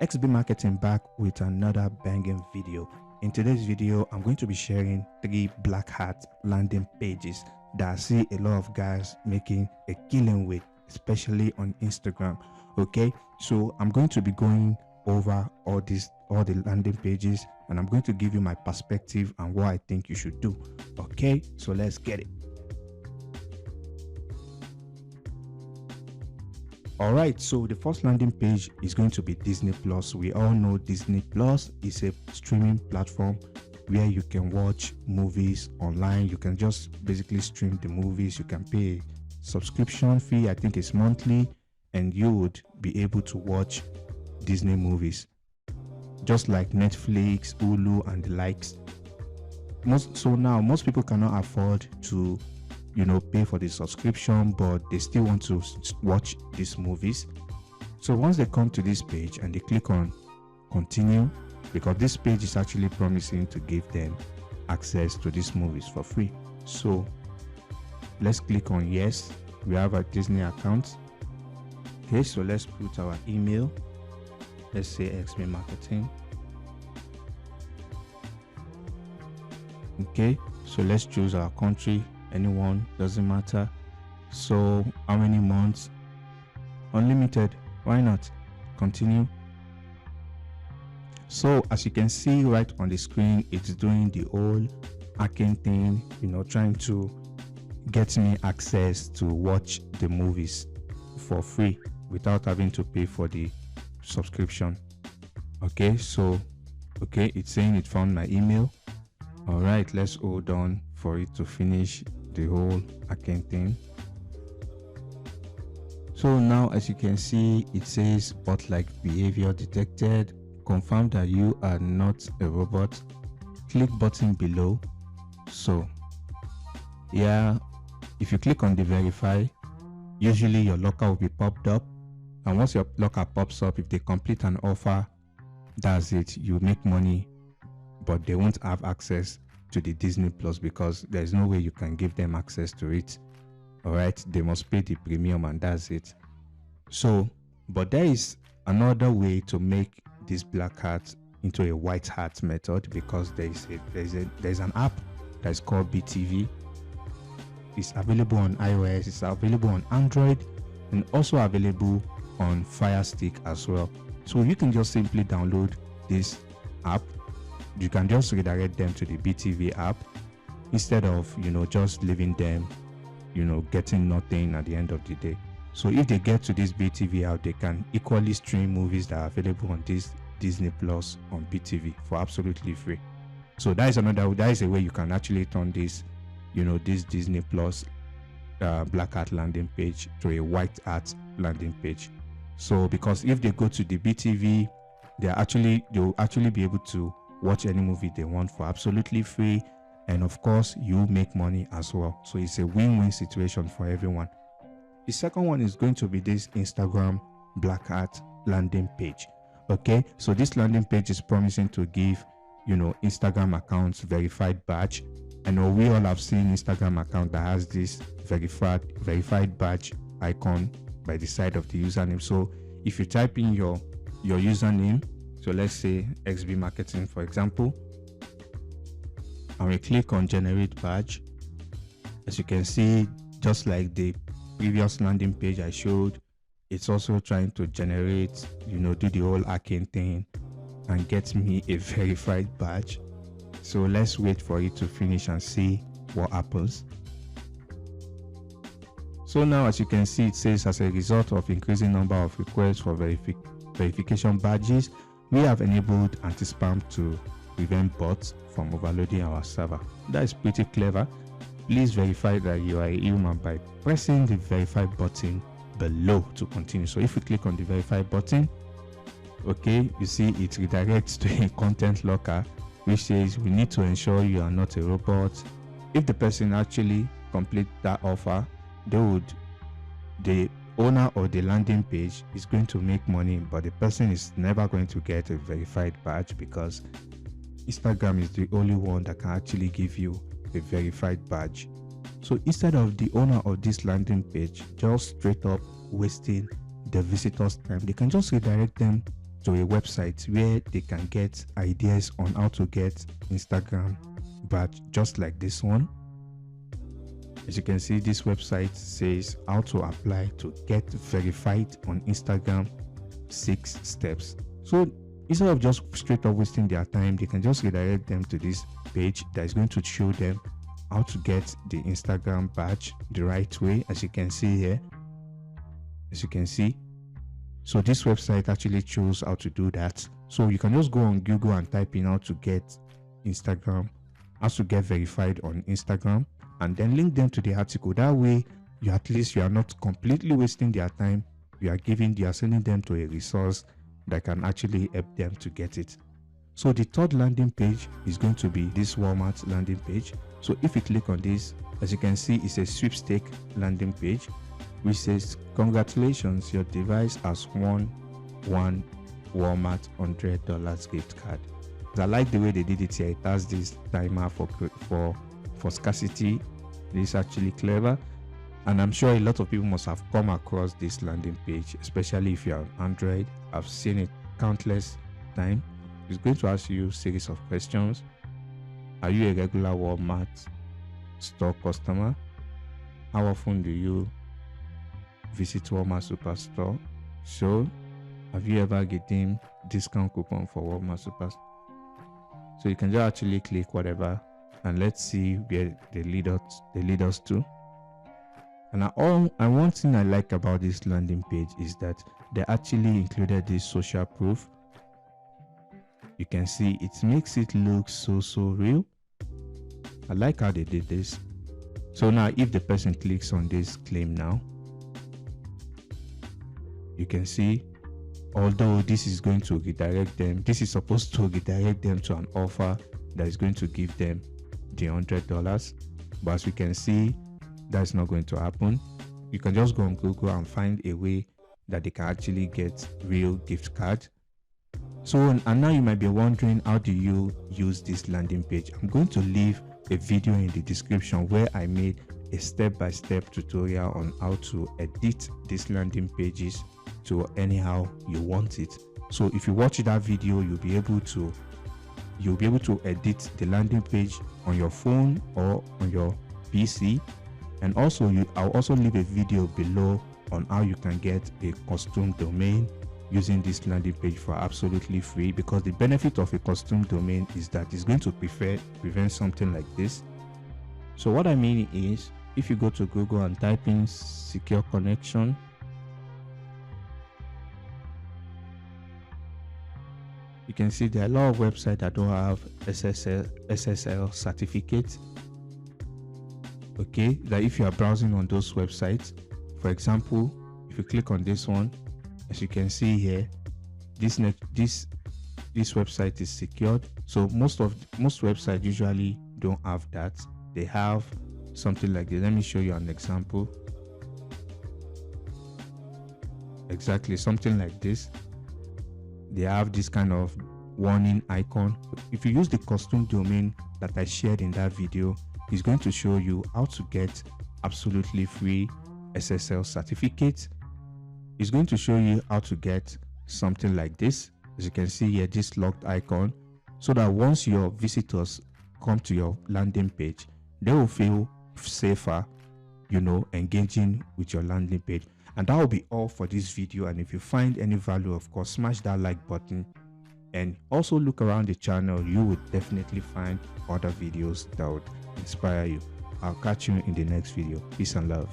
XB Marketing back with another banging video. In today's video, I'm going to be sharing 3 black hat landing pages that I see a lot of guys making a killing with, especially on Instagram. Okay, so I'm going to be going over all the landing pages, and I'm going to give you my perspective and what I think you should do. Okay, so let's get it. Alright, so the first landing page is going to be Disney Plus. We all know Disney Plus is a streaming platform where you can watch movies online. You can just basically stream the movies. You can pay a subscription fee, I think it's monthly, and you would be able to watch Disney movies. Just like Netflix, Hulu, and the likes. So now most people cannot afford to pay for the subscription, but they still want to watch these movies. So once they come to this page and they click on continue, because this page is actually promising to give them access to these movies for free. So let's click on yes. We have a Disney account. Okay, so let's put our email. Let's say XB Marketing. Okay, so let's choose our country. Anyone, doesn't matter. So how many months? Unlimited. Why not? Continue. So as you can see right on the screen, it's doing the whole hacking thing, trying to get me access to watch the movies for free without having to pay for the subscription. Okay, so it's saying it found my email. All right, let's hold on for it to finish the whole hacking thing. So now as you can see, it says bot-like behavior detected. Confirm that you are not a robot. Click button below. So yeah, if you click on the verify, usually your locker will be popped up, and once your locker pops up, if they complete an offer, that's it. You make money, but they won't have access to the Disney Plus because there's no way you can give them access to it. All right, they must pay the premium, and that's it. So, but there is another way to make this black hat into a white hat method, because there's an app that's called BTV. It's available on iOS, it's available on Android, and also available on Fire Stick as well. So you can just simply download this app. You can just redirect them to the BTV app instead of just leaving them getting nothing at the end of the day. So if they get to this BTV app, they can equally stream movies that are available on this Disney Plus on BTV for absolutely free. So that is a way you can actually turn this this Disney Plus black hat landing page to a white hat landing page. So because if they go to the BTV, they'll actually be able to watch any movie they want for absolutely free, and of course you make money as well. So it's a win-win situation for everyone. The second one is going to be this Instagram black hat landing page. Okay, so this landing page is promising to give Instagram accounts verified badge. I know we all have seen Instagram account that has this verified badge icon by the side of the username. So if you type in your username, so let's say XB Marketing, for example, and we click on generate badge. As you can see, just like the previous landing page I showed, it's also trying to generate, do the whole hacking thing and get me a verified badge. So let's wait for it to finish and see what happens. So now as you can see, it says as a result of increasing number of requests for verification badges, we have enabled anti-spam to prevent bots from overloading our server. That is pretty clever. Please verify that you are a human by pressing the verify button below to continue. So if we click on the verify button, okay, you see it redirects to a content locker which says we need to ensure you are not a robot. If the person actually complete that offer, the owner of the landing page is going to make money, but the person is never going to get a verified badge because Instagram is the only one that can actually give you a verified badge. So instead of the owner of this landing page just straight up wasting the visitors' time, they can just redirect them to a website where they can get ideas on how to get Instagram badge, just like this one. As you can see, this website says how to apply to get verified on Instagram, 6 steps. So instead of just straight up wasting their time, they can just redirect them to this page that is going to show them how to get the Instagram badge the right way. As you can see here, as you can see, so this website actually shows how to do that. So you can just go on Google and type in how to get Instagram, how to get verified on Instagram, and then link them to the article. That way, you are not completely wasting their time. You are sending them to a resource that can actually help them to get it. So the third landing page is going to be this Walmart landing page. So if you click on this, as you can see, it's a sweepstake landing page, which says, congratulations, your device has won one Walmart $100 gift card. I like the way they did it here. It has this timer for scarcity. This is actually clever, and I'm sure a lot of people must have come across this landing page, especially if you're on Android. I've seen it countless times. It's going to ask you a series of questions. Are you a regular Walmart store customer? How often do you visit Walmart Superstore? So, have you ever redeemed discount coupon for Walmart Superstore? So you can just actually click whatever, and let's see where they lead us to. And one thing I like about this landing page is that they actually included this social proof. You can see it makes it look so real. I like how they did this. So now if the person clicks on this claim now, you can see, although this is going to redirect them, this is supposed to redirect them to an offer that is going to give them the $100, but as we can see, that's not going to happen. You can just go on Google and find a way that they can actually get real gift cards. So, and now you might be wondering, how do you use this landing page? I'm going to leave a video in the description where I made a step-by-step tutorial on how to edit these landing pages to anyhow you want it. So if you watch that video, you'll be able to edit the landing page on your phone or on your PC. And also I'll also leave a video below on how you can get a custom domain using this landing page for absolutely free, because the benefit of a custom domain is that it's going to prevent something like this. So what I mean is, if you go to Google and type in secure connection, you can see there are a lot of websites that don't have SSL certificate. Okay, that if you are browsing on those websites, for example, if you click on this one, as you can see here, this website is secured. So most websites usually don't have that. They have something like this. Let me show you an example. Exactly something like this. They have this kind of warning icon. If you use the custom domain that I shared in that video, it's going to show you how to get absolutely free SSL certificate. It's going to show you how to get something like this. As you can see here, this locked icon, so that once your visitors come to your landing page, they will feel safer, engaging with your landing page. And that will be all for this video. And if you find any value, of course, smash that like button, and also look around the channel. You would definitely find other videos that would inspire you. I'll catch you in the next video. Peace and love.